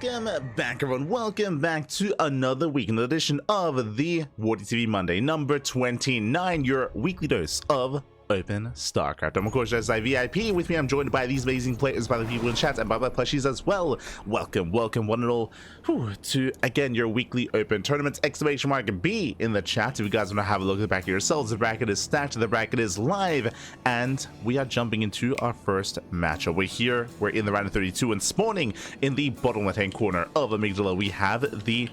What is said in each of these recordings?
Welcome back, everyone. Welcome back to another week, another edition of the WardiTV Monday, number 29, your weekly dose of Open StarCraft. I'm of course just VIP. With me, I'm joined by these amazing players, by the people in chat, and by my plushies as well. Welcome, one and all, to again your weekly Open tournament. Exclamation mark B in the chat if you guys want to have a look at the bracket yourselves. The bracket is stacked, the bracket is live, and we are jumping into our first matchup. We're in the round of 32, and spawning in the bottom left hand corner of Amygdala, we have the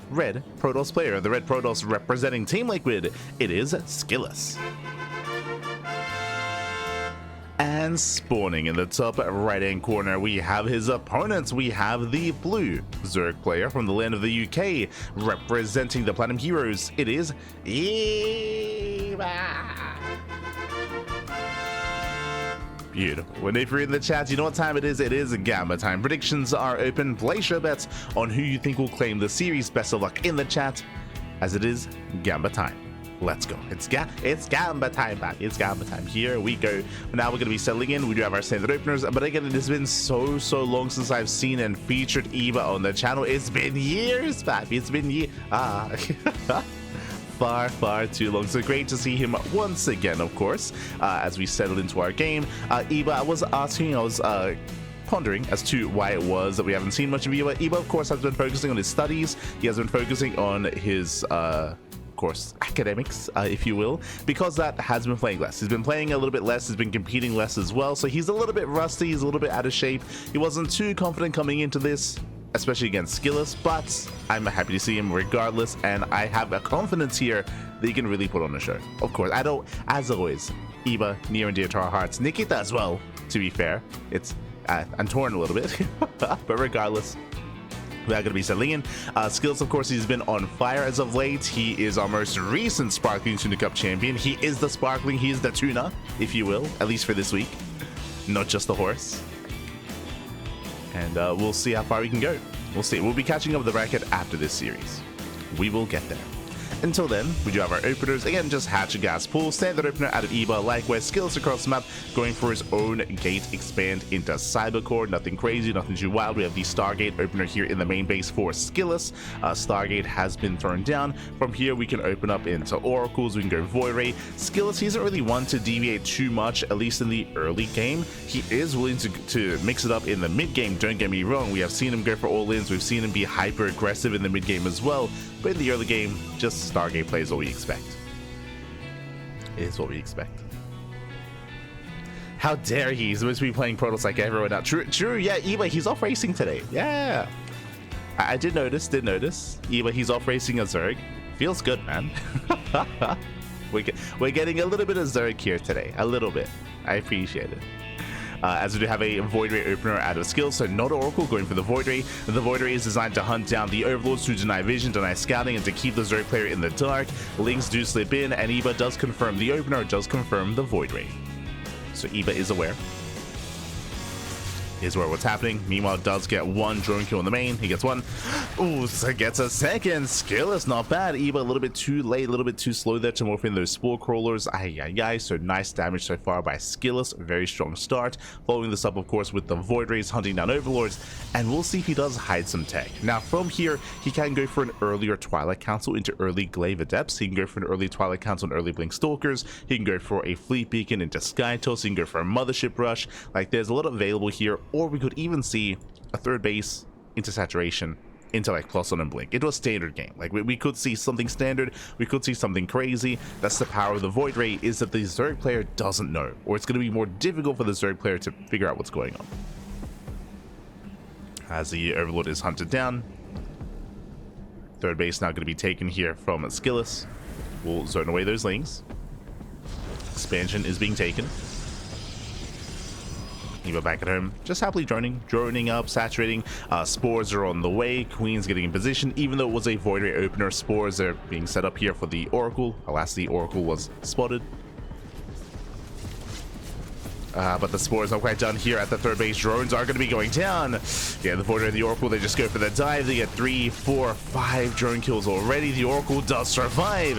red Protoss player, the red Protoss representing Team Liquid. It is SKillous. And spawning in the top right hand corner, we have his opponents. We have the blue Zerg player from the land of the UK representing the Platinum Heroes. It is Eva. Beautiful. And if you're in the chat, you know what time it is. It is Gamma time. Predictions are open. Place your bets on who you think will claim the series. Best of luck in the chat, as it is Gamma time. Let's go. It's Gamba time, back. It's Gamba time. Here we go. Now we're going to be settling in. We do have our standard openers, but again, it has been so long since I've seen and featured Eva on the channel. It's been years, back. It's been years. Far too long. So great to see him once again, of course, as we settle into our game. Eva, I was pondering as to why it was that we haven't seen much of Eva. Eva, of course, has been focusing on his studies. He has been focusing on his of course, academics, if you will, because that has been playing less. He's been playing a little bit less, he's been competing less as well, so he's a little bit rusty, he's a little bit out of shape. He wasn't too confident coming into this, especially against SKillous, but I'm happy to see him regardless, and I have a confidence here that he can really put on a show. Of course, I don't, as always, Eva, near and dear to our hearts. Nikita as well, to be fair. I'm torn a little bit, but regardless, we are going to be settling in. SKillous, of course, he's been on fire as of late. He is our most recent Sparkling Tuna Cup champion. He is the Sparkling, he is the tuna, if you will, at least for this week. Not just the horse. And we'll see how far we can go. We'll see. We'll be catching up with the bracket after this series. We will get there. Until then, we do have our openers. Again, just hatch a gas pool. Standard opener out of Eva. Likewise, SKillous across the map, going for his own gate expand into Cybercore. Nothing crazy, nothing too wild. We have the Stargate opener here in the main base for SKillous. Stargate has been thrown down. From here, we can open up into Oracles. We can go Void Ray. SKillous, he isn't really one to deviate too much, at least in the early game. He is willing to mix it up in the mid game. Don't get me wrong. We have seen him go for all-ins. We've seen him be hyper aggressive in the mid game as well. But in the early game, just Stargate plays what we expect. It is what we expect. How dare he? He's supposed to be playing Protoss like everyone else. True, yeah, Eva, he's off racing today. Yeah. I did notice. Eva, he's off racing a Zerg. Feels good, man. We're getting a little bit of Zerg here today. A little bit. I appreciate it. As we do have a Void Ray opener out of SKillous, so not Oracle, going for the Void Ray. The Void Ray is designed to hunt down the Overlords, to deny vision, deny scouting, and to keep the Zerg player in the dark. Links do slip in, and Eva does confirm the opener, does confirm the Void Ray. So Eva is aware. Is where what's happening. Meanwhile, does get one drone kill in the main. He gets one. Ooh, so gets a second. SKillous, not bad. Eva a little bit too late, a little bit too slow there to morph in those spore crawlers. So nice damage so far by SKillous. Very strong start. Following this up, of course, with the Void Rays hunting down Overlords, and we'll see if he does hide some tech. Now, from here, he can go for an earlier Twilight Council into early Glaive Adepts. He can go for an early Twilight Council and early Blink Stalkers. He can go for a Fleet Beacon into Sky Toss. He can go for a Mothership Rush. Like, there's a lot available here. Or we could even see a third base into Saturation into like Plus One and Blink. It was standard game. Like we could see something standard, we could see something crazy. That's the power of the Void Ray, is that the Zerg player doesn't know, or it's going to be more difficult for the Zerg player to figure out what's going on. As the Overlord is hunted down, third base now going to be taken here from SKillous. We'll zone away those links. Expansion is being taken. Eva back at home, just happily droning up, saturating. Spores are on the way. Queen's getting in position. Even though it was a Void Ray opener, spores are being set up here for the Oracle. Alas, the Oracle was spotted. But the spores are quite done here at the third base. Drones are going to be going down. Yeah, the Void Ray and the Oracle, they just go for the dive. They get 3, 4, 5 drone kills already. The Oracle does survive.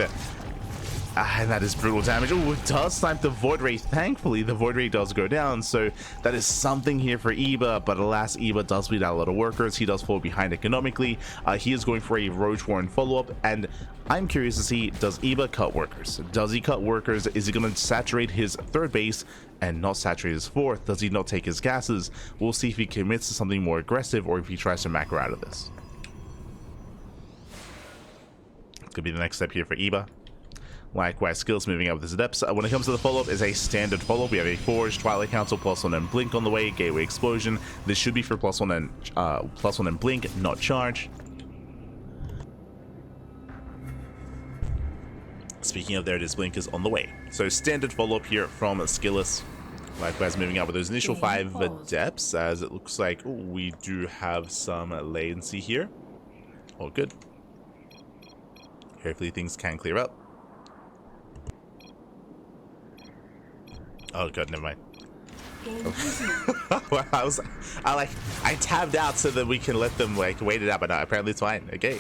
And that is brutal damage. Oh, it does snipe the Void Ray. Thankfully, the Void Ray does go down, so that is something here for Eba, but alas, Eba does bleed out a lot of workers. He does fall behind economically. He is going for a Roach Warren follow-up, and I'm curious to see, does Eba cut workers? Does he cut workers? Is he going to saturate his third base and not saturate his fourth? Does he not take his gases? We'll see if he commits to something more aggressive or if he tries to macro out of this. Could be the next step here for Eba. Likewise, SKillous moving up with his Adepts. When it comes to the follow-up, is a standard follow-up. We have a Forge, Twilight Council, +1 and Blink on the way, Gateway Explosion. This should be for +1 and Blink, not Charge. Speaking of, there it is, Blink is on the way. So standard follow-up here from SKillous. Likewise, moving up with those initial 5 Adepts, as it looks like we do have some latency here. All good. Hopefully things can clear up. Oh god, never mind. Well, I tabbed out so that we can let them like wait it out, but no, apparently it's fine. Okay.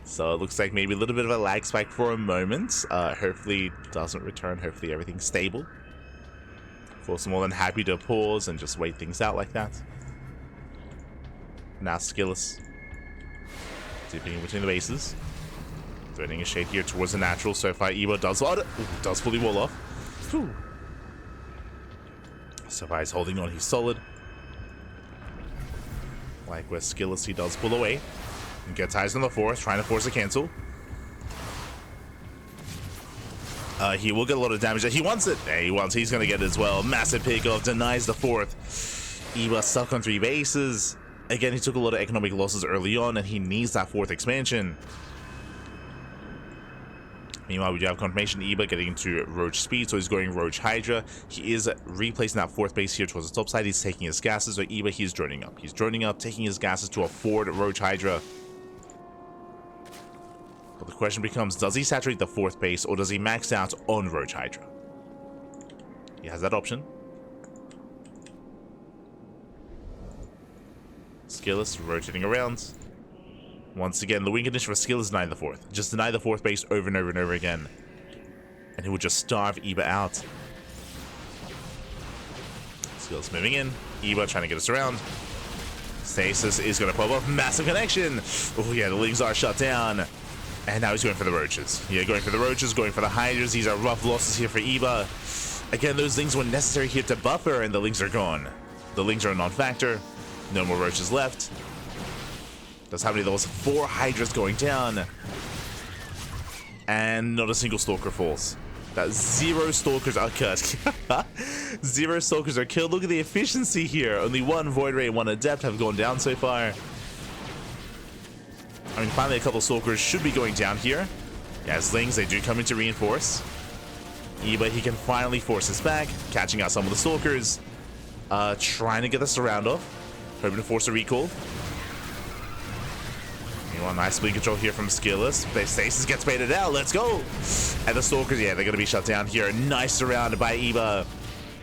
So it looks like maybe a little bit of a lag spike for a moment. Hopefully it doesn't return. Hopefully everything's stable. Of course, I'm more than happy to pause and just wait things out like that. Now SKillous dipping in between the bases. Threading a shade here towards the natural. So far, Eba does fully wall off. Whew. So far, he's holding on. He's solid. Like where SKillous, he does pull away. And gets eyes on the force, trying to force a cancel. He will get a lot of damage. He wants it. Yeah, he wants. He's going to get it as well. Massive pickoff. Denies the fourth. Eba stuck on 3 bases. Again, he took a lot of economic losses early on, and he needs that 4th expansion. Meanwhile, we do have confirmation Eba getting into Roach speed, so he's going Roach Hydra. He is replacing that 4th base here towards the top side. He's taking his gases, so Eba, he's droning up. He's droning up, taking his gases to afford Roach Hydra. But the question becomes, does he saturate the 4th base, or does he max out on Roach Hydra? He has that option. SKillous rotating around. Once again, the win condition for SKillous is deny the 4th. Just deny the 4th base over and over and over again. And he will just starve Eba out. SKillous moving in. Eba trying to get us around. Stasis is going to pop up. Massive connection. Oh yeah, the leagues are shut down. And now he's going for the Roaches. Yeah, going for the Roaches, going for the Hydras. These are rough losses here for Eba. Again, those things were necessary here to buffer, and the Lings are gone. The Lings are a non-factor. No more Roaches left. That's how many of those 4 Hydras going down. And not a single Stalker falls. That 0 Stalkers are cut. 0 Stalkers are killed. Look at the efficiency here. Only 1 Void Ray and 1 Adept have gone down so far. I mean, finally a couple Stalkers should be going down here. As Lings, they do come in to reinforce. Eba, he can finally force us back. Catching out some of the Stalkers. Trying to get the surround off. Hoping to force a recall. Meanwhile, nice bleed control here from SKillous. Stasis gets baited out. Let's go. And the Stalkers, yeah, they're going to be shut down here. Nice surrounded by Eba.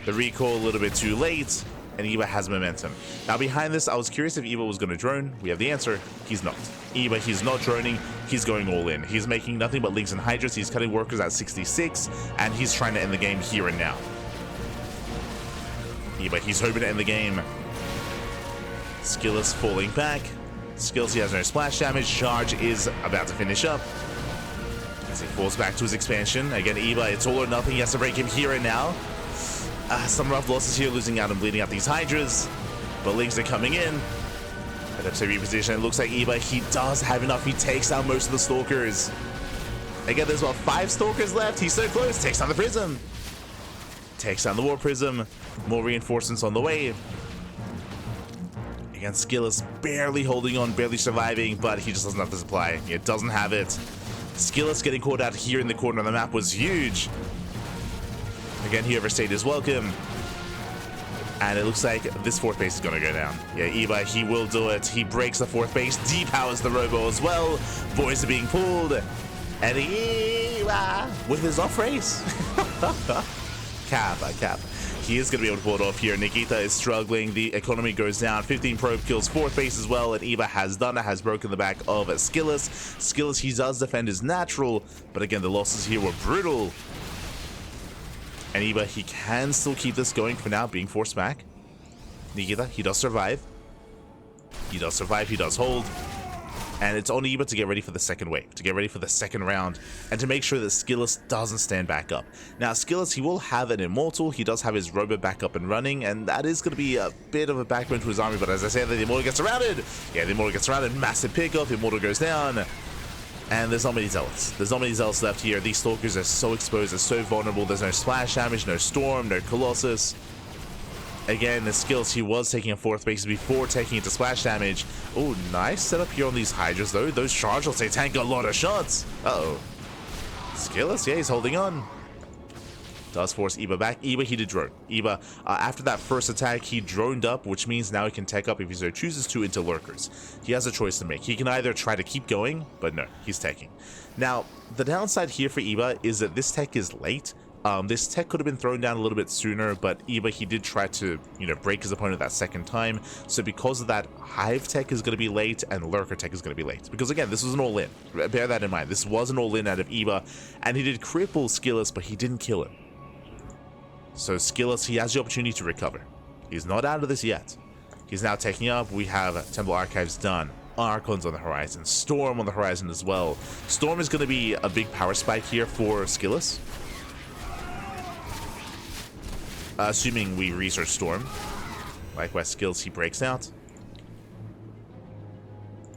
The recall a little bit too late. And Eba has momentum. Now, behind this, I was curious if Eba was going to drone. We have the answer. He's not. Eba, he's not droning. He's going all in. He's making nothing but Lings and Hydras. He's cutting workers at 66. And he's trying to end the game here and now. Eba, he's hoping to end the game. SKillous falling back. SKillous, he has no splash damage. Charge is about to finish up. As he falls back to his expansion. Again, Eba, it's all or nothing. He has to break him here and now. Some rough losses here, losing out and bleeding out these Hydras. But Lings are coming in. Adepts reposition. It looks like Eba, he does have enough. He takes out most of the Stalkers. Again, there's about 5 Stalkers left. He's so close. Takes down the Prism. Takes down the War Prism. More reinforcements on the way. Again, SKillous barely holding on, barely surviving, but he just doesn't have the supply. He doesn't have it. SKillous getting caught out here in the corner of the map was huge. Again, he overstayed his welcome. And it looks like this 4th base is going to go down. Yeah, Eba, he will do it. He breaks the 4th base, depowers the Robo as well. Boys are being pulled. And Eba with his off race. Cap. He is going to be able to pull it off here. Nikita is struggling. The economy goes down. 15 probe kills, 4th base as well. And Eva has done it, has broken the back of SKillous. SKillous, he does defend his natural, but again, the losses here were brutal. And Eva, he can still keep this going for now, being forced back. Nikita, he does survive. He does survive, he does hold. And it's on Eva to get ready for the second wave, to get ready for the second round, and to make sure that SKillous doesn't stand back up. Now, SKillous, he will have an Immortal. He does have his robot back up and running, and that is going to be a bit of a backbone to his army. But as I said, the Immortal gets surrounded. Yeah, the Immortal gets surrounded. Massive pickup. The Immortal goes down. And there's not many Zealots. There's not many Zealots left here. These Stalkers are so exposed. They're so vulnerable. There's no splash damage, no Storm, no Colossus. Again, the SKillous, he was taking a 4th base before taking it to splash damage. Oh, nice setup here on these Hydras, though. Those charges, they tank a lot of shots. Uh-oh. SKillous, yeah, he's holding on. Does force Eva back. Eva, he did drone. Eva, after that first attack, he droned up, which means now he can tech up if he so chooses to into Lurkers. He has a choice to make. He can either try to keep going, but no, he's teching. Now, the downside here for Eva is that this tech is late. This tech could have been thrown down a little bit sooner, but Eva, he did try to, break his opponent that second time. So because of that, Hive tech is going to be late and Lurker tech is going to be late. Because again, this was an all-in. Bear that in mind. This was an all-in out of Eva, and he did cripple SKillous, but he didn't kill him. So SKillous, he has the opportunity to recover. He's not out of this yet. He's now taking up. We have Temple Archives done. Archons on the horizon. Storm on the horizon as well. Storm is going to be a big power spike here for SKillous. Assuming we research Storm. Likewise, SKillous, he breaks out.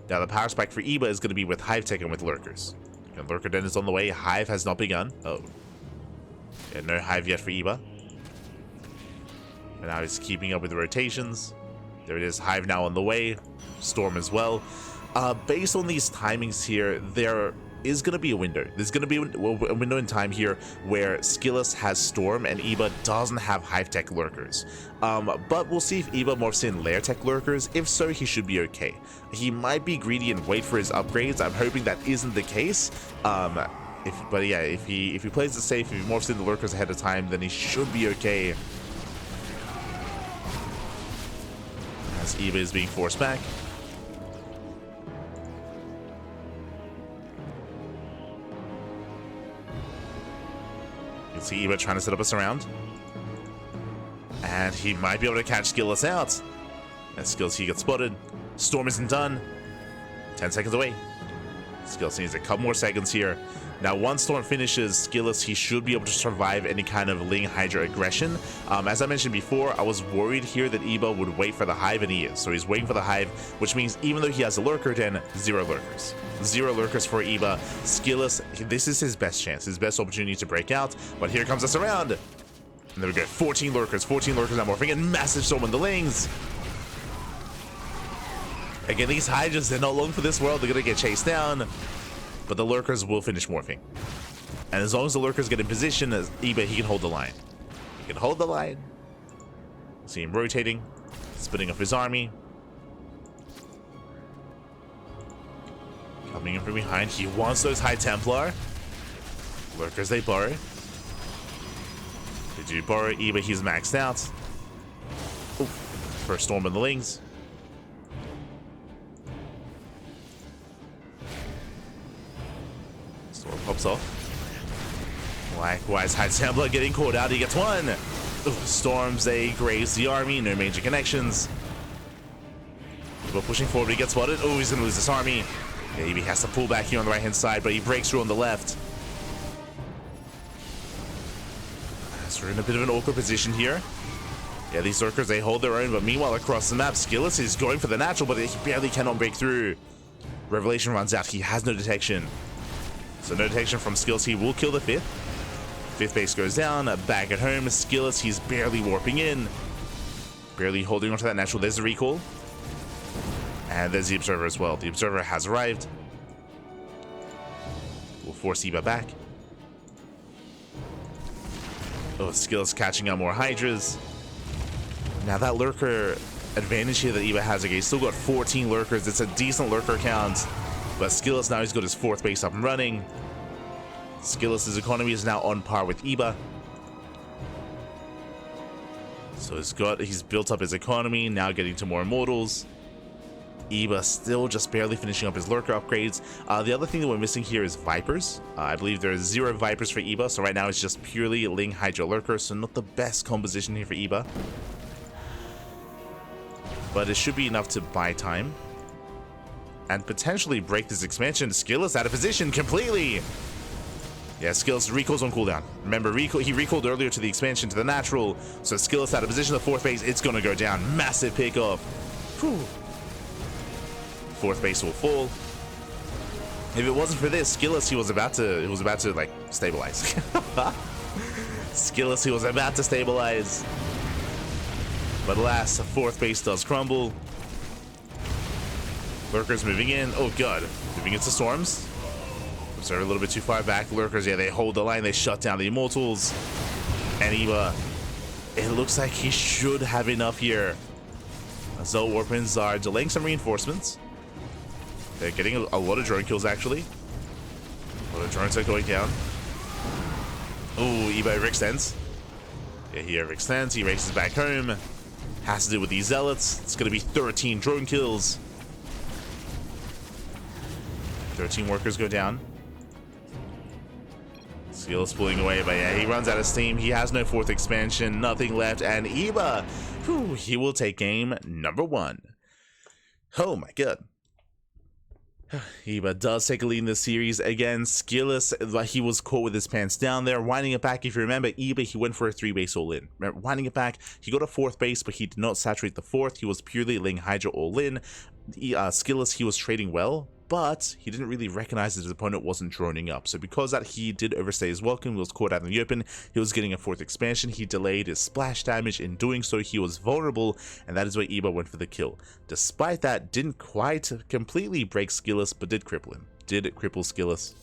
Now, the power spike for Eva is going to be with Hive Tech and with Lurkers. And Lurker Den is on the way. Hive has not begun. Oh. Yeah, no Hive yet for Eva. And now he's keeping up with the rotations. There it is. Hive now on the way. Storm as well. Based on these timings here, there is going to be a window. There's going to be a window in time here where SKillous has Storm and Eva doesn't have Hive Tech Lurkers. But we'll see if Eva morphs in Lair Tech Lurkers. If so, he should be okay. He might be greedy and wait for his upgrades. I'm hoping that isn't the case. But yeah, if he plays it safe, if he morphs in the Lurkers ahead of time, then he should be okay. As Eva is being forced back. See Eva trying to set up a surround. And he might be able to catch SKillous out. And SKillous, he gets spotted. Storm isn't done. 10 seconds away. SKillous needs a couple more seconds here. Now, once Storm finishes, SKillous, he should be able to survive any kind of Ling Hydra aggression. As I mentioned before, I was worried here that Eva would wait for the Hive, and he is. So he's waiting for the Hive, which means even though he has a Lurker Den, 0 Lurkers. 0 Lurkers for Eva. SKillous, this is his best chance, his best opportunity to break out. But here comes the surround. And there we go, 14 Lurkers. 14 Lurkers now morphing, and massive Storm on the Lings. Again, these Hydras, they're not long for this world. They're going to get chased down. But the Lurkers will finish morphing. And as long as the Lurkers get in position, as Eva, he can hold the line. He can hold the line. See him rotating, splitting up his army. Coming in from behind. He wants those High Templar. Lurkers, they borrow. They do borrow. Eva, he's maxed out. Ooh, first Storm in the Lings. Storm pops off. Likewise, High Templar getting caught out. He gets one. Ooh, Storms, they graze the army. No major connections. Eva pushing forward. He gets spotted. Oh, he's going to lose this army. Yeah, he has to pull back here on the right-hand side, but he breaks through on the left. So we're in a bit of an awkward position here. Yeah, these Lurkers, they hold their own, but meanwhile across the map, SKillous is going for the natural, but he barely cannot break through. Revelation runs out. He has no detection. So no detection from SKillous. He will kill the 5th. 5th base goes down. Back at home, SKillous, he's barely warping in. Barely holding onto that natural. There's the recall. And there's the Observer as well. The Observer has arrived. We'll force Eva back. Oh, SKillous catching out more Hydras. Now that Lurker advantage here that Eva has, okay, he's still got 14 Lurkers. It's a decent Lurker count. But SKillous now, he's got his 4th base up and running. SKillous' economy is now on par with Eva. So he's built up his economy, now getting to more immortals. Eba still just barely finishing up his lurker upgrades. The other thing that we're missing here is Vipers. I believe there's 0 Vipers for Eba, so right now it's just purely Ling Hydra Lurker, so not the best composition here for Eba. But it should be enough to buy time. And potentially break this expansion. SKillous out of position completely! Yeah, SKillous recalls on cooldown. Remember, he recalled earlier to the expansion to the natural, so SKillous out of position, the 4th base, it's gonna go down. Massive pickoff. Whew. 4th base will fall. If it wasn't for this, SKillous, he was about to like stabilize. SKillous, he was about to stabilize. But alas, the 4th base does crumble. Lurkers moving in. Oh god, moving into storms. So a little bit too far back. Lurkers, yeah, they hold the line, they shut down the immortals. And Eba, it looks like he should have enough here. Zoe Warpins are delaying some reinforcements. They're getting a lot of drone kills, actually. A lot of drones are going down. Ooh, Eba overextends. Yeah, he overextends. He races back home. Has to do with these zealots. It's going to be 13 drone kills. 13 workers go down. SKillous pulling away, but yeah, he runs out of steam. He has no 4th expansion, nothing left, and Eba, whew, he will take game number 1. Oh my god. Eba does take a lead in this series. Again, SKillous, he was caught with his pants down there, winding it back. If you remember, Eba, he went for a 3-base all-in. Remember, winding it back, he got a 4th base, but he did not saturate the 4th. He was purely Ling Hydra all-in. SKillous, he was trading well, but he didn't really recognize that his opponent wasn't droning up. So because that, he did overstay his welcome. He was caught out in the open. He was getting a 4th expansion. He delayed his splash damage. In doing so, he was vulnerable, and that is where Eba went for the kill. Despite that, didn't quite completely break SKillous, but did cripple him. Did cripple SKillous.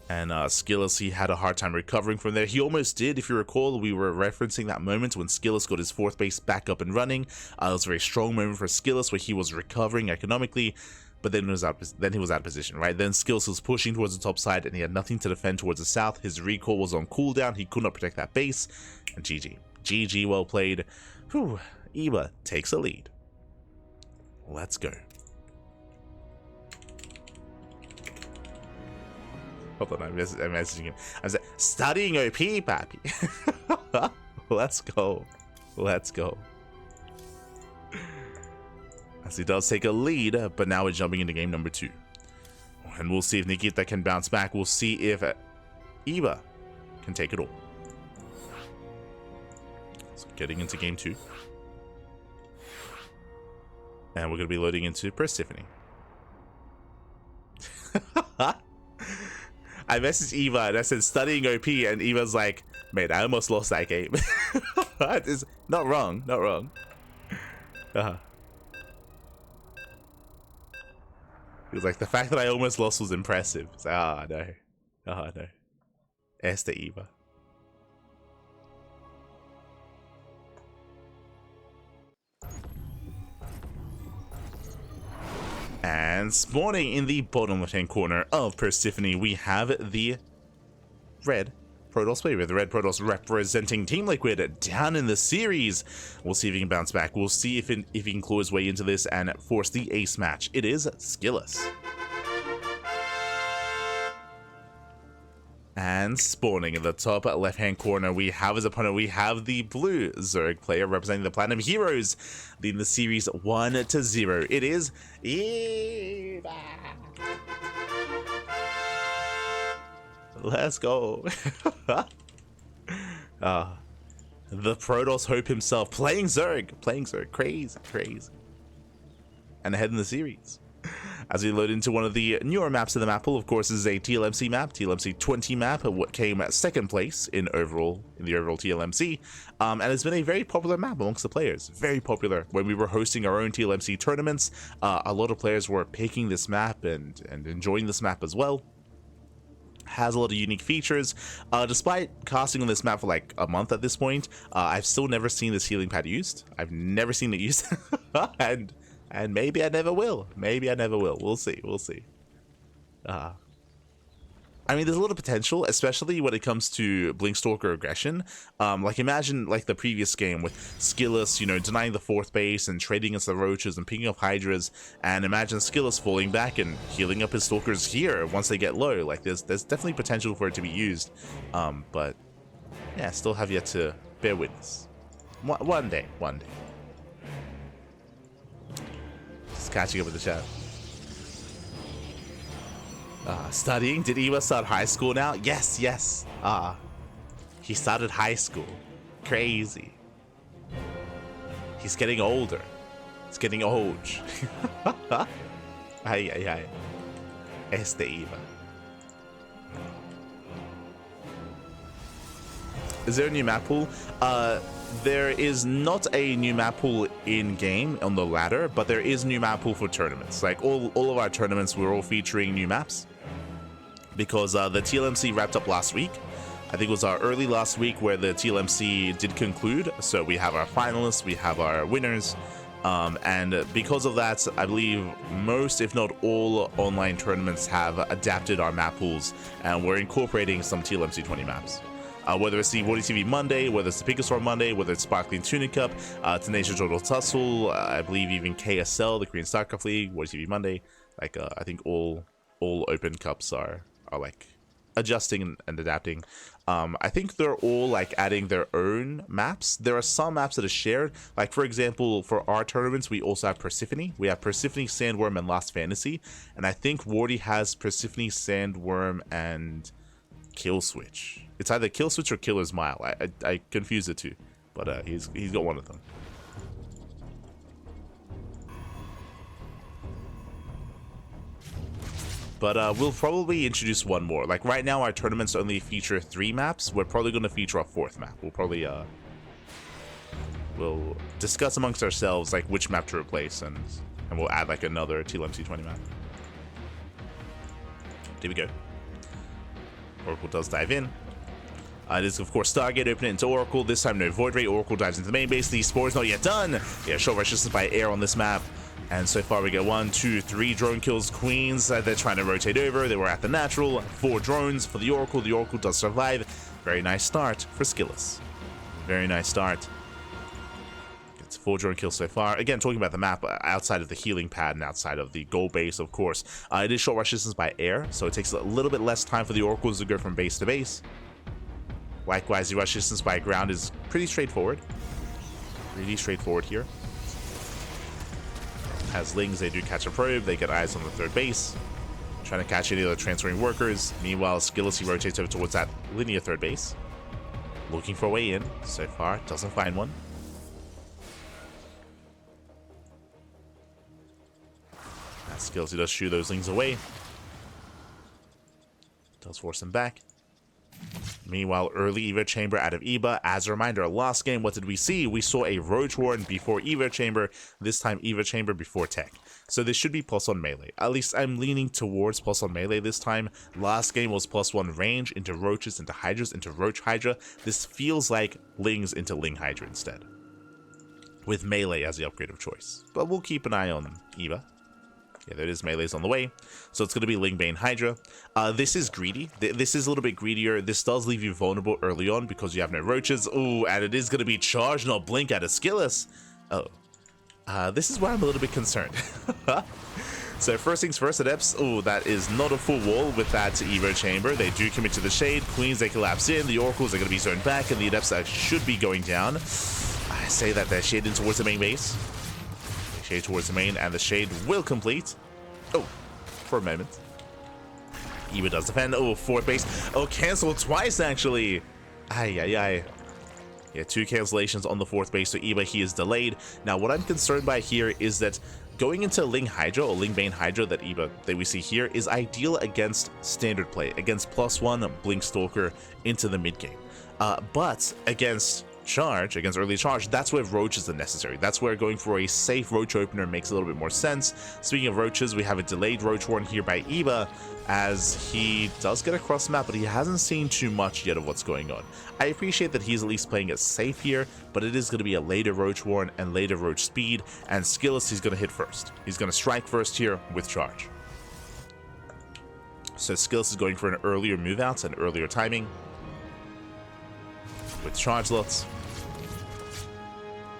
And SKillous, he had a hard time recovering from there. He almost did, if you recall. We were referencing that moment when SKillous got his 4th base back up and running. It was a very strong moment for SKillous where he was recovering economically, but then he was out of position, right? Then SKillous was pushing towards the top side, and he had nothing to defend towards the south. His recall was on cooldown. He could not protect that base, and GG. GG, well played. Whew, Eba takes a lead. Let's go. Hold on, I'm messaging him. I'm saying, studying OP, papi. Let's go. Let's go. As he does take a lead, but now we're jumping into game number 2. And we'll see if Nikita can bounce back. We'll see if Eba can take it all. So getting into game 2. And we're going to be loading into Persephone. I messaged Eva and I said studying OP, and Eva's like, mate, I almost lost that game. It's not wrong, not wrong. He was like, the fact that I almost lost was impressive. It's like, no. No. Este Eva. And spawning in the bottom left-hand corner of Persephone, we have the red Protoss player, the red Protoss representing Team Liquid down in the series. We'll see if he can bounce back. We'll see if he can claw his way into this and force the ace match. It is SKillous. And spawning in the top left-hand corner, we have his opponent. We have the blue Zerg player representing the Platinum Heroes, leading the series 1-0. It is Eva. Let's go. The Protoss Hope himself playing Zerg, crazy. And ahead in the series. As we load into one of the newer maps of the map pool, of course, this is a TLMC map, TLMC 20 map, what came at 2nd place in the overall TLMC, and it's been a very popular map amongst the players. Very popular. When we were hosting our own TLMC tournaments, a lot of players were picking this map and enjoying this map as well. Has a lot of unique features. Despite casting on this map for like a month at this point, I've still never seen this healing pad used. I've never seen it used. And maybe I never will. We'll see. I mean, there's a lot of potential, especially when it comes to Blinkstalker aggression. Like, imagine, like, the previous game with SKillous, you know, denying the 4th base and trading against the roaches and picking up hydras, and imagine SKillous falling back and healing up his stalkers here once they get low. Like, there's definitely potential for it to be used, but, yeah, still have yet to bear witness. One day. Just catching up with the chat. Studying? Did Eva start high school now? Yes. He started high school. Crazy. He's getting older. It's getting old. Ay. Este Eva. Is there a new map pool? There is not a new map pool in-game on the ladder, but there is new map pool for tournaments. Like, all of our tournaments, we're all featuring new maps. Because the TLMC wrapped up last week. I think it was our early last week where the TLMC did conclude. So we have our finalists, we have our winners. And because of that, I believe most, if not all, online tournaments have adapted our map pools. And we're incorporating some TLMC 20 maps. Whether it's the WardiTV Monday, whether it's the Picasword Monday, whether it's Sparkling Tuna Cup, Tenacious Total Tussle, I believe even KSL, the Korean StarCraft League, WardiTV Monday. Like, I think all open cups are like adjusting and adapting. I think they're all like adding their own maps. There are some maps that are shared. Like, for example, for our tournaments, we also have Persephone. We have Persephone, Sandworm, and Last Fantasy. And I think Wardi has Persephone, Sandworm, and Kill Switch. It's either Kill Switch or Killer's Mile. I confuse the two, but he's got one of them. But we'll probably introduce one more. Like, right now, our tournaments only feature 3 maps. We're probably going to feature a 4th map. We'll probably we'll discuss amongst ourselves like which map to replace, and we'll add like another TLMC 20 map. There we go. Oracle does dive in. It is, of course, Stargate, open it into Oracle. This time, no Void Ray. Oracle dives into the main base. The Spore is not yet done. Yeah, short resistance by air on this map. And so far, we get 1, 2, 3 drone kills. Queens, they're trying to rotate over. They were at the natural. 4 drones for the Oracle. The Oracle does survive. Very nice start for SKillous. Very nice start. Gets 4 drone kills so far. Again, talking about the map outside of the healing pad and outside of the goal base, of course. It is short resistance by air, so it takes a little bit less time for the Oracles to go from base to base. Likewise, the rush distance by ground is pretty straightforward. Really straightforward here. As Lings, they do catch a probe. They get eyes on the 3rd base. Trying to catch any other transferring workers. Meanwhile, SKillous, he rotates over towards that linear 3rd base. Looking for a way in. So far, doesn't find one. SKillous, he does shoo those Lings away. Does force them back. Meanwhile, early Evo Chamber out of Eba. As a reminder, last game, what did we see? We saw a Roach Warden before Evo Chamber. This time, Evo Chamber before Tech. So this should be +1 melee. At least I'm leaning towards +1 melee this time. Last game was +1 range into Roaches, into Hydras, into Roach Hydra. This feels like Lings into Ling Hydra instead, with melee as the upgrade of choice. But we'll keep an eye on Eva. Yeah, there it is. Melee's on the way. So it's going to be Ling Bane Hydra. This is greedy. This is a little bit greedier. This does leave you vulnerable early on because you have no roaches. Oh, and it is going to be charge, not blink out of SKillous. Oh. This is where I'm a little bit concerned. So first things first, Adepts. Oh, that is not a full wall with that Evo Chamber. They do commit to the Shade. Queens, they collapse in. The Oracles are going to be zoned back, and the Adepts should be going down. I say that they're shading towards the main base. Shade towards the main, and the Shade will complete. Oh, for a moment. Eva does defend. Oh, 4th base. Oh, cancel twice, actually. Ay. Yeah, 2 cancellations on the 4th base, so Eva, he is delayed. Now, what I'm concerned by here is that going into Ling Hydra, or Ling Bane Hydra that we see here, is ideal against standard play, against +1 Blink Stalker into the mid game. But against charge, against early charge, that's where roaches are necessary. That's where going for a safe roach opener makes a little bit more sense. Speaking of roaches, we have a delayed roach warren here by Eva, as he does get across the map, but he hasn't seen too much yet of what's going on. I appreciate that he's at least playing it safe here, but it is going to be a later roach warren and later roach speed, and SKillous, he's going to hit first. He's going to strike first here with charge. So SKillous is going for an earlier move out, an earlier timing. With charge lots.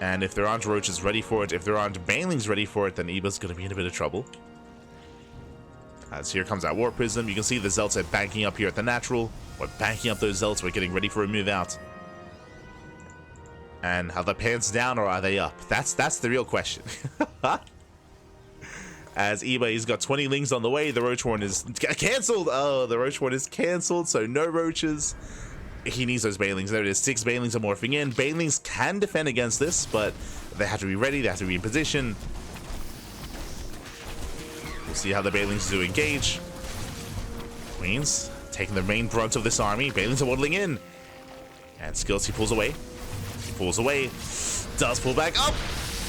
And if there aren't roaches ready for it, if there aren't banelings ready for it, then Eba's going to be in a bit of trouble. As here comes that War Prism. You can see the Zealots are banking up here at the natural. We're banking up those Zealots. We're getting ready for a move out. And are the pants down or are they up? That's the real question. As Eba, he's got 20 lings on the way. The Roach Horn is cancelled. Oh, the Roach Horn is cancelled, so no roaches. He needs those banelings. There it is. 6 banelings are morphing in. Banelings can defend against this, but they have to be ready. They have to be in position. We'll see how the banelings do engage. Queens taking the main brunt of this army. Banelings are waddling in. And SKillous, he pulls away. He pulls away. Does pull back up.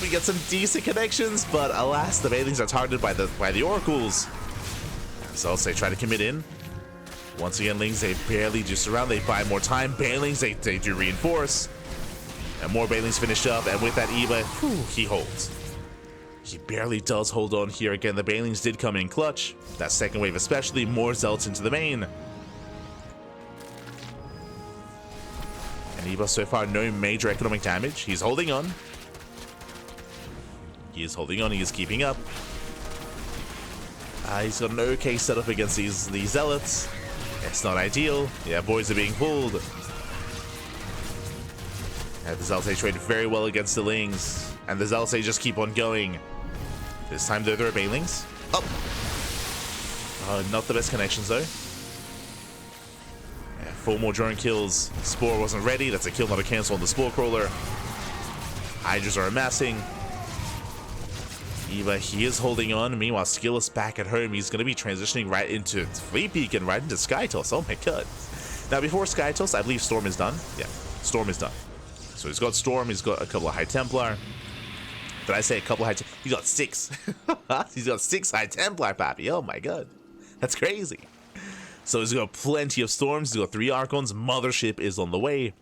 We get some decent connections, but alas, the banelings are targeted by the oracles. So they try to commit in. Once again, lings, they barely do surround. They buy more time. Banelings, they do reinforce. And more banelings finished up. And with that Eba, he holds. He barely does hold on here. Again, the banelings did come in clutch. That second wave especially, more zealots into the main. And Eba so far, no major economic damage. He's holding on. He is holding on. He is keeping up. He's got an okay setup against these zealots. It's not ideal. Yeah, boys are being pulled. And the Zealots trade very well against the Lings. And the Zealots just keep on going. This time though, there are banelings. Oh! Not the best connections though. Yeah, 4 more drone kills. Spore wasn't ready. That's a kill, not a cancel on the Spore Crawler. Hydras are amassing. Eba, he is holding on. Meanwhile, SKillous back at home. He's going to be transitioning right into Fleet Peak and right into Skytoss. Oh my god. Now, before Skytoss, I believe Storm is done. Yeah, Storm is done. So he's got Storm. He's got a couple of High Templar. Did I say a couple of High Templar? He's got 6. He's got 6 High Templar, pappy. Oh my god. That's crazy. So he's got plenty of Storms. He's got 3 Archons. Mothership is on the way.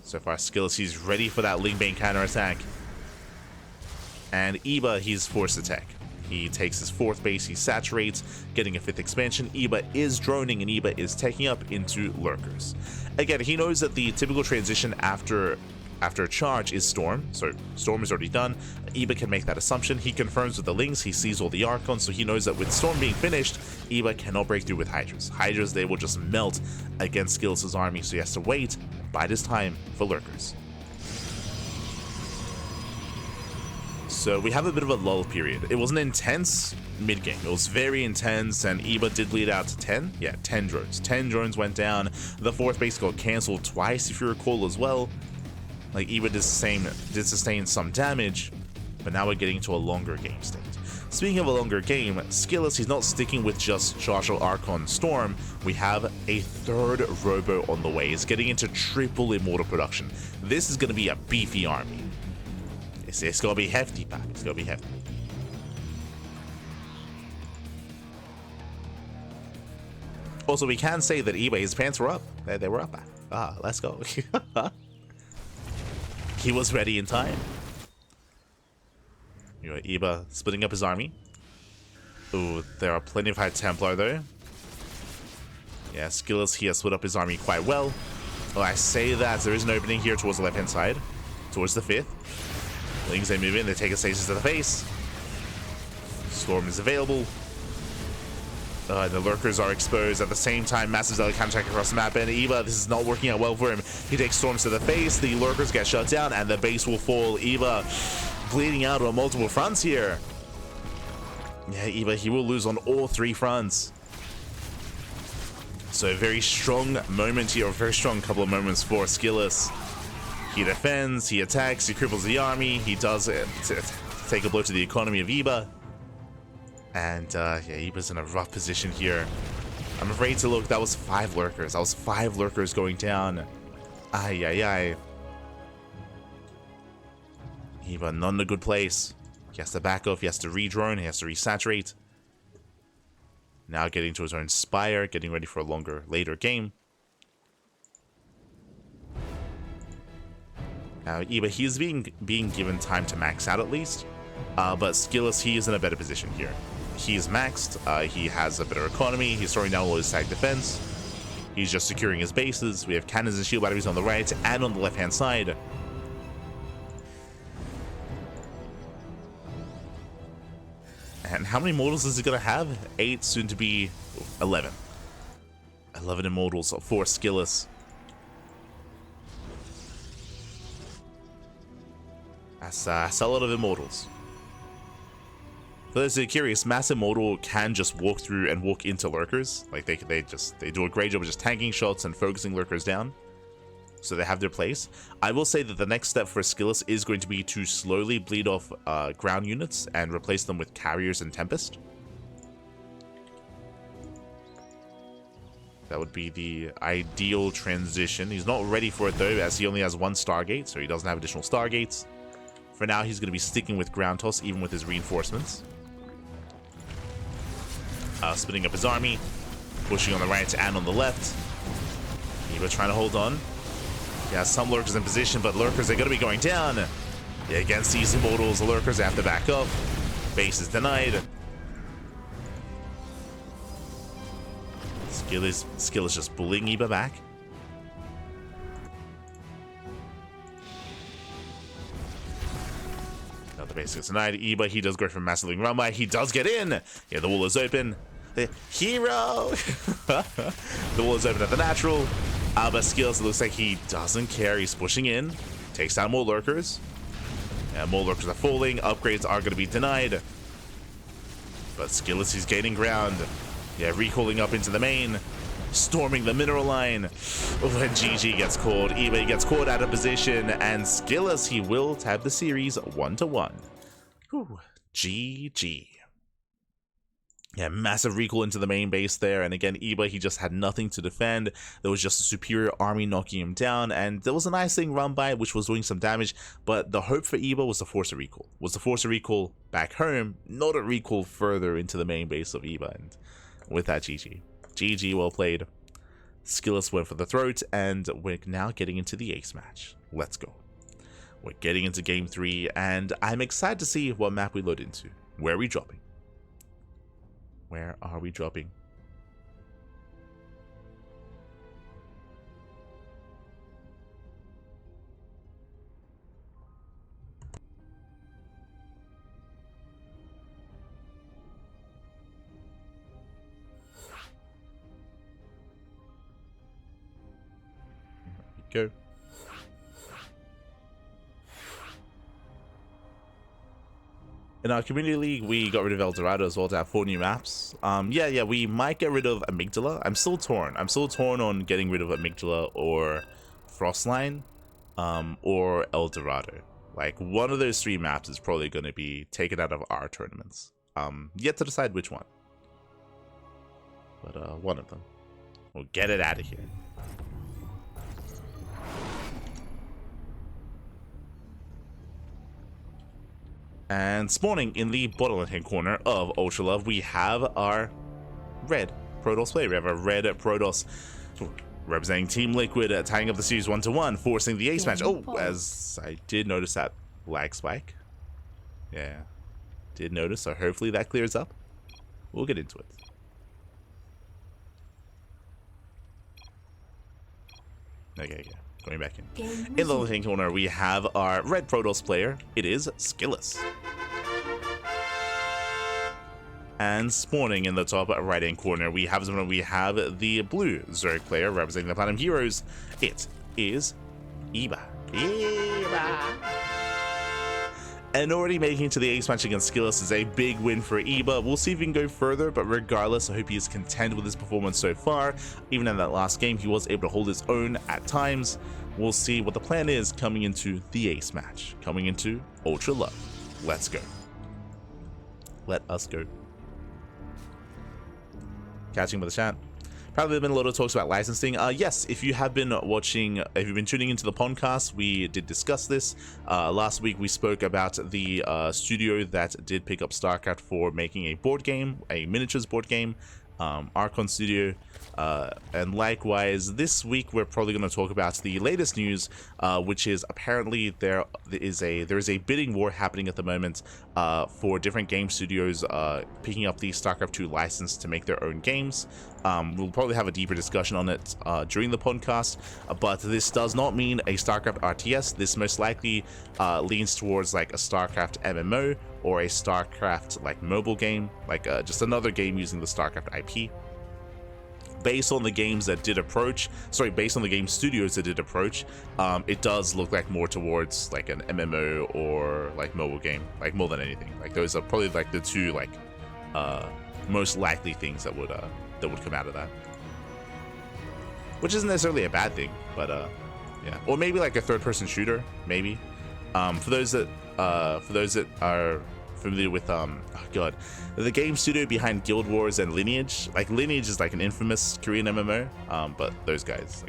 So far, SKillous, he's ready for that Lingbane counterattack. And Eba, he's forced attack. He takes his 4th base, he saturates, getting a 5th expansion. Eba is droning, and Eba is taking up into Lurkers. Again, he knows that the typical transition after a charge is Storm, so Storm is already done. Eba can make that assumption. He confirms with the Lings, he sees all the Archons, so he knows that with Storm being finished, Eba cannot break through with Hydras. Hydras, they will just melt against SKillous' army, so he has to wait, bide his time for Lurkers. So we have a bit of a lull period. It was an intense mid-game. It was very intense, and Eba did lead out to 10. Yeah, 10 drones. 10 drones went down. The 4th base got cancelled twice, if you recall, as well. Like, Eba did sustain some damage, but now we're getting to a longer game state. Speaking of a longer game, SKillous, he's not sticking with just Chargel Archon Storm. We have a 3rd Robo on the way. He's getting into triple Immortal production. This is going to be a beefy army. It's gonna be hefty, pal. It's gonna be hefty. Also, we can say that Eba, his pants were up. They were up. Let's go. He was ready in time. You know, Eba splitting up his army. Ooh, there are plenty of High Templar though. Yeah, SKillous, he has split up his army quite well. Well, I say that there is an opening here towards the left-hand side, towards the 5th. Lings, they move in, they take a stasis to the face. Storm is available. The Lurkers are exposed. At the same time, massive Zealot counterattack across the map, and Eba, this is not working out well for him. He takes Storms to the face, the Lurkers get shut down, and the base will fall. Eba bleeding out on multiple fronts here. Yeah, Eba, he will lose on all 3 fronts. So a very strong moment here, a very strong couple of moments for SKillous. He defends, he attacks, he cripples the army, he does take a blow to the economy of Eba. And yeah, Eba's in a rough position here. I'm afraid to look, that was 5 Lurkers. That was 5 Lurkers going down. Ay, ay, ay. Eba not in a good place. He has to back off, he has to re-drone, he has to resaturate. Now getting to his own Spire, getting ready for a later game. Now, Eba, he's being given time to max out at least, but SKillous, he is in a better position here. he's maxed. He has a better economy. He's throwing down all his side defense. He's just securing his bases. We have cannons and shield batteries on the right and on the left-hand side. And how many immortals is he going to have? 8, soon to be 11. 11 immortals for SKillous. That's a lot of immortals. For those who are curious, Mass Immortal can just walk through and walk into lurkers. Like they do a great job of just tanking shots and focusing lurkers down. So they have their place. I will say that the next step for SKillous is going to be to slowly bleed off ground units and replace them with carriers and Tempest. That would be the ideal transition. He's not ready for it though, as he only has 1 Stargate, so he doesn't have additional Stargates. For now, he's going to be sticking with ground toss, even with his reinforcements. Splitting up his army, pushing on the right and on the left. Eva trying to hold on. He has some lurkers in position, but lurkers are going to be going down. Yeah, against these immortals, the lurkers have to back up. Base is denied. SKillous just bullying Eva back. Now the base is denied. Eba, he does go for massively run by. He does get in. Yeah, the wall is open. The hero. The wall is open at the natural. But SKillous, it looks like he doesn't care. He's pushing in. Takes down more lurkers. And more lurkers are falling. Upgrades are going to be denied. But SKillous, he's gaining ground. Yeah, recalling up into the main. Storming the mineral line. When GG gets called, eBay gets caught out of position, and SKillous, he will tab the series 1-1. Whew, GG. Yeah, massive recall into the main base there, and again, eBay, he just had nothing to defend. There was just a superior army knocking him down, and there was a nice thing run by, which was doing some damage, but the hope for eBay was to force a recall. Was to force a recall back home, not a recall further into the main base of eBay, and with that, GG. GG, well played. SKillous went for the throat, and we're now getting into the ace match. Let's go. We're getting into game 3, and I'm excited to see what map we load into. Where are we dropping? Where are we dropping? Go. In our community league, we got rid of El Dorado as well to have 4 new maps. Yeah, we might get rid of Amygdala. I'm still torn. I'm still torn on getting rid of Amygdala or Frostline, or El Dorado. Like, one of those 3 maps is probably going to be taken out of our tournaments. Yet to decide which one. But one of them. We'll get it out of here. And spawning in the bottom left-hand corner of Ultra Love, we have our red Protoss player. We have a red Protoss representing Team Liquid, tying up the series 1-1, forcing the ace match. Oh, as I did notice that lag spike. Yeah, did notice, so hopefully that clears up. We'll get into it. Okay, yeah. Going back in. In the left-hand corner, we have our red Protoss player. It is SKillous. And spawning in the top right-hand corner, we have the blue Zerg player representing the Platinum Heroes. It is Eba. And already making it to the ace match against SKillous is a big win for Eba. We'll see if he can go further, but regardless, I hope he is content with his performance so far. Even in that last game, he was able to hold his own at times. We'll see what the plan is coming into the ace match, coming into Ultra Love. Let's go. Let us go. Catching with the chat. Probably there have been a lot of talks about licensing. Yes, if you have been watching, if you've been tuning into the podcast, we did discuss this. Last week we spoke about the studio that did pick up StarCraft for making a board game, a miniatures board game. Archon Studio. And likewise, this week we're probably going to talk about the latest news, which is apparently there is a bidding war happening at the moment for different game studios picking up the StarCraft 2 license to make their own games. We'll probably have a deeper discussion on it during the podcast, but this does not mean a StarCraft RTS. This most likely leans towards like a StarCraft MMO or a StarCraft like mobile game, like just another game using the StarCraft IP. Based on the games that did approach, based on the game studios that did approach, it does look like more towards like an MMO or like mobile game, like more than anything. Like those are probably like the two like most likely things that would come out of that, which isn't necessarily a bad thing, but yeah, or maybe like a third-person shooter, maybe. For those that are familiar with the game studio behind Guild Wars and Lineage. Like Lineage is like an infamous Korean MMO, but those guys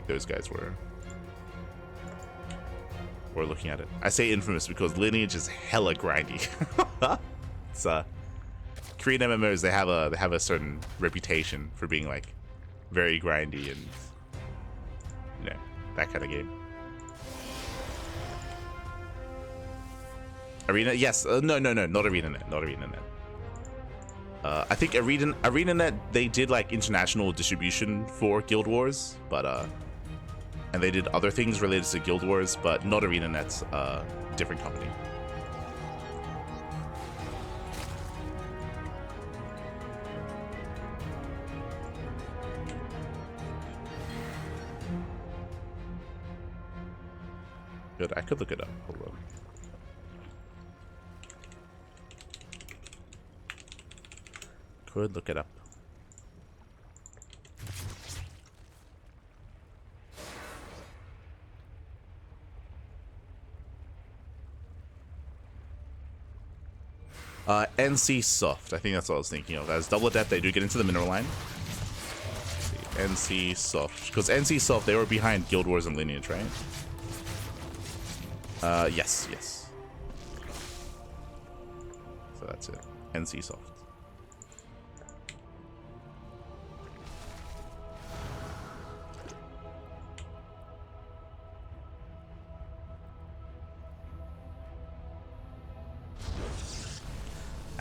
were looking at it. I say infamous because Lineage is hella grindy. It's Korean MMOs, they have a certain reputation for being like very grindy and that kind of game. Arena, yes. No, not ArenaNet, not ArenaNet. I think ArenaNet, they did like international distribution for Guild Wars, but and they did other things related to Guild Wars, but not ArenaNet's different company. Good, I could look it up. Hold on. Could look it up. NC Soft, I think that's what I was thinking of. As Double Adept, they do get into the mineral line. NC Soft, because NC Soft, they were behind Guild Wars and Lineage, right? Yes. So that's it. NC Soft.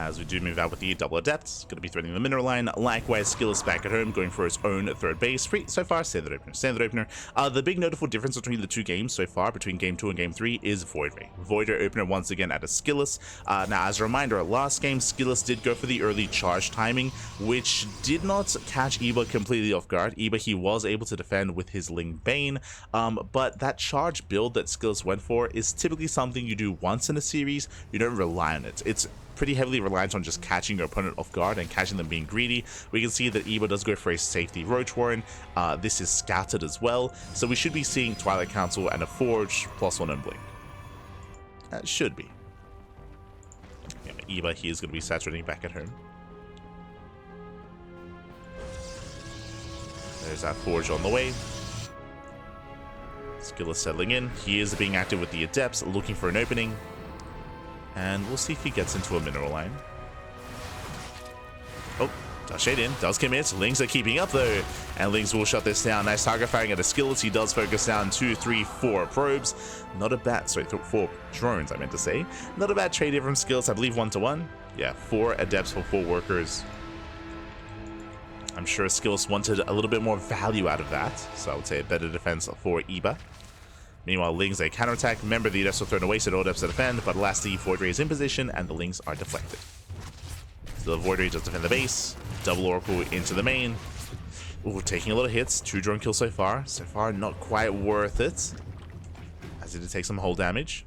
As we do move out with the Double Adepts, going to be threading the mineral line. Likewise, SKillous back at home, going for his own third base. So far, standard opener. The big notable difference between the two games so far, between Game 2 and Game 3, is Void Ray. Void Ray opener once again at a SKillous. Now, as a reminder, last game, SKillous did go for the early charge timing, which did not catch Eba completely off guard. Eba, he was able to defend with his Ling Bane, but that charge build that SKillous went for is typically something you do once in a series. You don't rely on it. It's pretty heavily reliant on just catching your opponent off guard and catching them being greedy. We can see that Eba does go for a safety Roach Warren. This is scouted as well, so we should be seeing Twilight Council and a Forge +1 on Blink. That should be. Yeah, Eba, he is going to be saturating back at home. There's that Forge on the way. SKillous settling in. He is being active with the Adepts, looking for an opening. And we'll see if he gets into a mineral line. Oh, does shade in, does commit. Lings are keeping up though, and Lings will shut this down. Nice target firing at a SKillous. He does focus down 2, 3, 4 probes. Not a bad, sorry, 4 drones I meant to say. Not a bad trade here from SKillous, I believe 1-to-1. Yeah, 4 Adepts for 4 workers. I'm sure SKillous wanted a little bit more value out of that, so I would say a better defense for Eba. Meanwhile, Lings, they counterattack. Remember, the Adepts are thrown away, so no Adepts to defend, but last the Void Ray is in position, and the Lings are deflected. So the Void Ray does defend the base. Double Oracle into the main. Ooh, taking a lot of hits. 2 drone kills so far. So far, not quite worth it, as it did take some hull damage.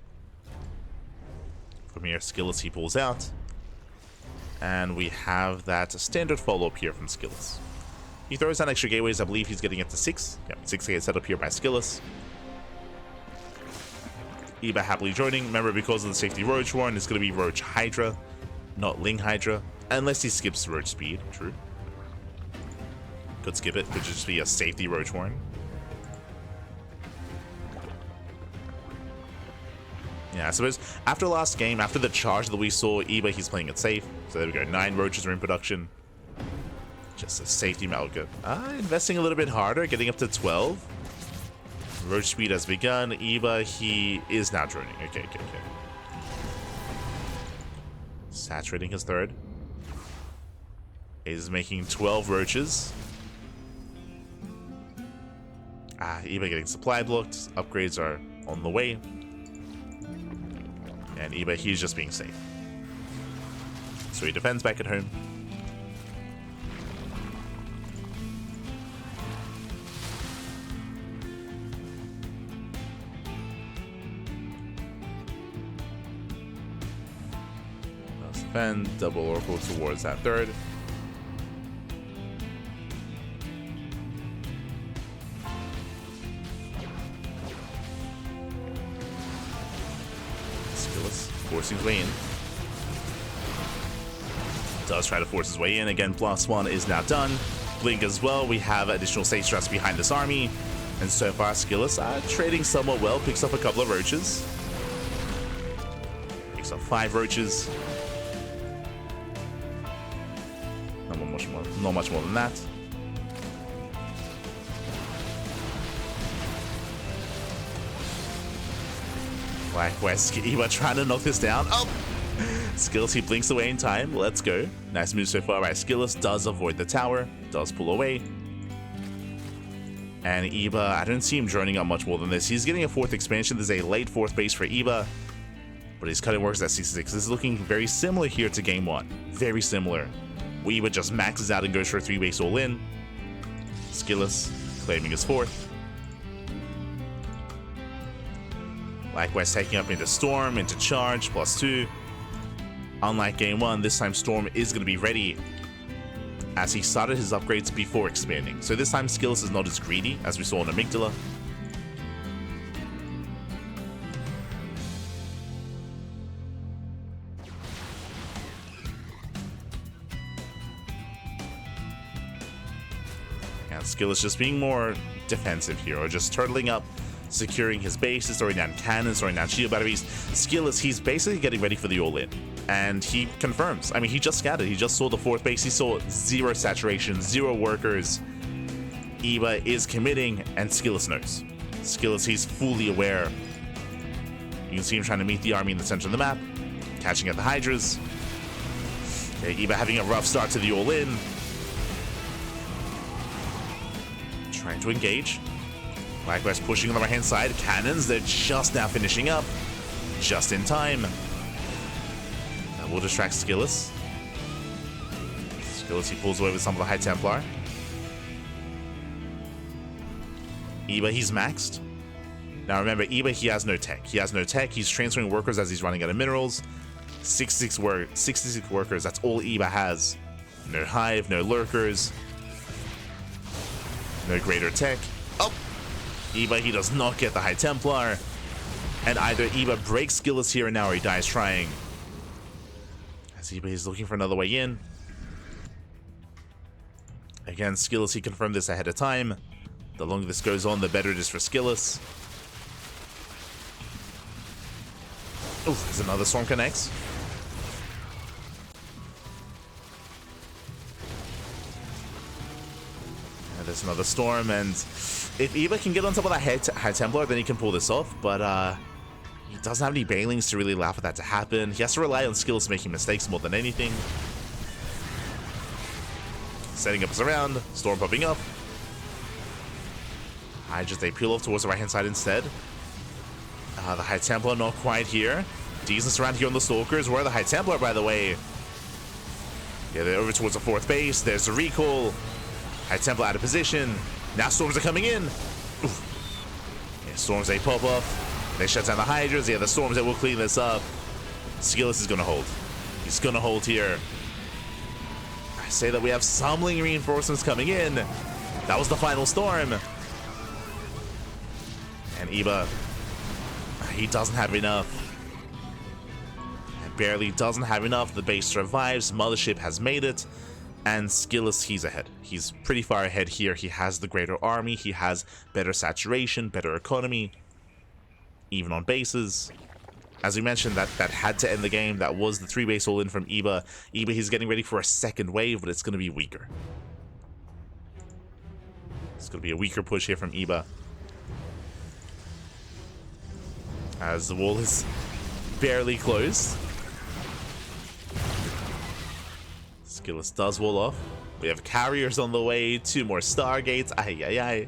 From here, SKillous, he pulls out. And we have that standard follow-up here from SKillous. He throws down extra gateways. I believe he's getting it to 6. Yep, 6 gates set up here by SKillous. Eba happily joining. Remember, because of the safety Roach Warren, it's going to be Roach Hydra, not Ling Hydra. Unless he skips Roach Speed. True. Could skip it. Could just be a safety Roach Warren. Yeah, I suppose after last game, after the charge that we saw, Eba, he's playing it safe. So there we go. 9 Roaches are in production. Just a safety Malga. Investing a little bit harder, getting up to 12. Roach speed has begun. Eba, he is now droning. Okay. Saturating his third. Is making 12 roaches. Eba getting supply blocked. Upgrades are on the way. And Eba, he's just being safe. So he defends back at home. Let's defend. Double Oracle towards that third. Forcing his way in. Does try to force his way in. Again, +1 is now done. Blink as well. We have additional stage stress behind this army. And so far, SKillous trading somewhat well. Picks up a couple of roaches. Picks up 5 roaches. Not much more than that. Likewise, Eba trying to knock this down. Oh! SKillous, he blinks away in time. Let's go. Nice move so far by SKillous. Does avoid the tower. Does pull away. And Eba, I don't see him droning up much more than this. He's getting a 4th expansion. There's a late 4th base for Eba. But his cutting works at 66. This is looking very similar here to game 1. Very similar. Eba just maxes out and goes for a 3 base all in. SKillous claiming his 4th. Likewise, taking up into Storm, into Charge, +2. Unlike game 1, this time Storm is going to be ready as he started his upgrades before expanding. So this time SKillous is not as greedy as we saw in Amygdala. And SKillous just being more defensive here, or just turtling up, securing his bases, throwing down cannons, throwing down shield batteries. SKillous, he's basically getting ready for the all-in. And he confirms. I mean, he just scattered. He just saw the 4th base. He saw 0 saturation, 0 workers. Eba is committing, and SKillous knows. SKillous, he's fully aware. You can see him trying to meet the army in the center of the map, catching at the Hydras. Okay, Eba having a rough start to the all-in. Trying to engage. Likewise, pushing on the right-hand side. Cannons, they're just now finishing up. Just in time. That will distract SKillous. SKillous, he pulls away with some of the High Templar. Eba, he's maxed. Now remember, Eba, he has no tech. He has no tech. He's transferring workers as he's running out of minerals. 66 workers, that's all Eba has. No hive, no lurkers. No greater tech. Oh! Eba, he does not get the High Templar. And either Eba breaks SKillous here and now, or he dies trying. As Eba is looking for another way in. Again, SKillous, he confirmed this ahead of time. The longer this goes on, the better it is for SKillous. Oh, there's another Storm connects. And there's another Storm, and if Eba can get on top of that High Templar, then he can pull this off, but he doesn't have any Banelings to really allow for that to happen. He has to rely on SKillous making mistakes more than anything. Setting up his around, Storm popping up. Hydras, they peel off towards the right-hand side instead. The High Templar not quite here. Decent around here on the Stalkers. Where are the High Templar, by the way? Yeah, they're over towards the 4th base. There's the recall. High Templar out of position. Now Storms are coming in. Oof. Yeah, Storms, they pop off. They shut down the Hydras. Yeah, the Storms, that will clean this up. SKillous is going to hold. He's going to hold here. I say that we have some lingering reinforcements coming in. That was the final Storm. And Eba, he doesn't have enough. Barely doesn't have enough. The base survives. Mothership has made it. And SKillous, he's ahead. He's pretty far ahead here. He has the greater army. He has better saturation, better economy. Even on bases. As we mentioned, that had to end the game. That was the 3 base all-in from Eba. Eba, he's getting ready for a second wave, but it's going to be weaker. It's going to be a weaker push here from Eba, as the wall is barely closed. SKillous does wall off. We have carriers on the way, 2 more Stargates. Ay.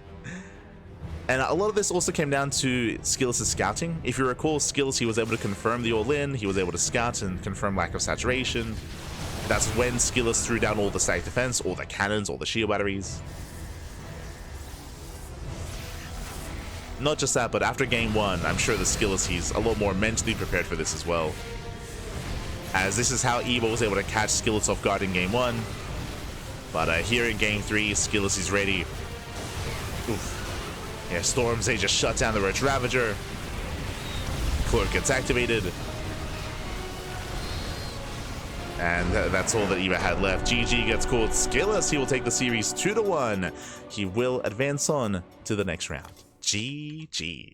And a lot of this also came down to SKillous' scouting. If you recall, SKillous, he was able to confirm the all-in, he was able to scout and confirm lack of saturation. That's when SKillous threw down all the static defense, all the cannons, all the shield batteries. Not just that, but after game 1, I'm sure the SKillous, he's a lot more mentally prepared for this as well. As this is how Eba was able to catch SKillous off guard in game 1. But here in game 3, SKillous is ready. Oof. Yeah, Storms, they just shut down the Roach Ravager. Cloak gets activated. And that's all that Eba had left. GG gets called. SKillous, he will take the series 2-1. He will advance on to the next round. GG.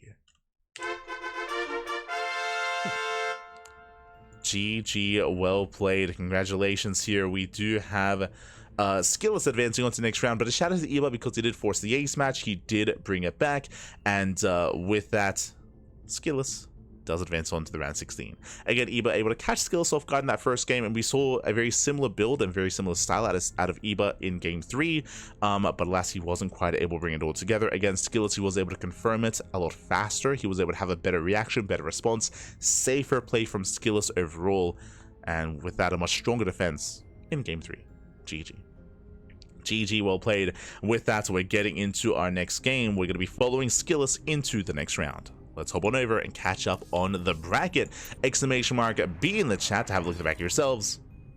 GG, well played. Congratulations here. We do have SKillous advancing on to the next round, but a shout out to Eba because he did force the ace match. He did bring it back, and with that, SKillous does advance on to the round 16. Again, Eba able to catch SKillous off guard in that first game, and we saw a very similar build and very similar style out of Eba in game 3, but alas, he wasn't quite able to bring it all together. Again, SKillous, he was able to confirm it a lot faster. He was able to have a better reaction, better response, safer play from SKillous overall, and with that, a much stronger defense in game 3. GG. GG, well played. With that, we're getting into our next game. We're going to be following SKillous into the next round. Let's hop on over and catch up on the bracket. Exclamation mark B in the chat to have a look at the back yourselves.